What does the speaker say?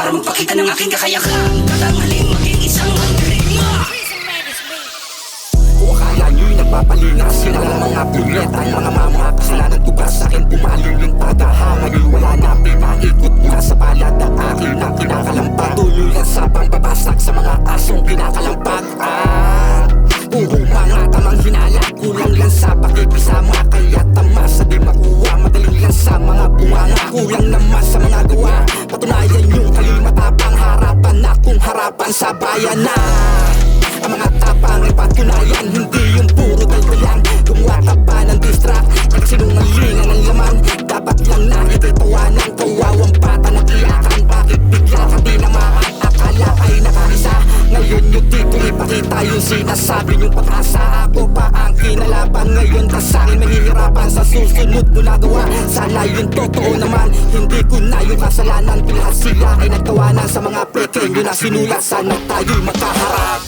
para magpakita ng aking kakayahan. Tatanghaling maging isang mandirigma. Kung akala nyo'y nagpapalinga sila ng mga punyeta, ang mga mama, kasalanan ko ba sa'kin pumaling yung tagahangay? Wala na pinaikot mula sa palad ang akin na kinakalampag. Tuloy lang sa pangbabasak sa mga asong kinakalampag. Puro mga tamang hinala, kulang lang sa pakikisama. Kaya tama sa di makuha, madaling lang sa mga bunganga. Kulang naman sa mga gawa, patunayan yung kalimatapang harapan na kung harapan sa bayan na. Ang mga tapang ay patunayan, hindi yung puro daldalang. Gumawa ka ba ng distract, nagsinungalingan ng laman. Dapat lang na ititawanan, kawawang bata na iyakan. Bakit bigla ka di namaan, akala ay nakaisa. Ngayon yung dito ipakita yung sinasabi yung pag-asa. Ako pa ang kinalaban ngayon, tas sa'kin mahihirapan. Sa susunod mo nagawa, sana yung totoo naman. Hindi ko na yung kasalanan, lahat sila ay nagtawanan. Sa mga pekenyo na sinulat, sana tayo'y magkaharap.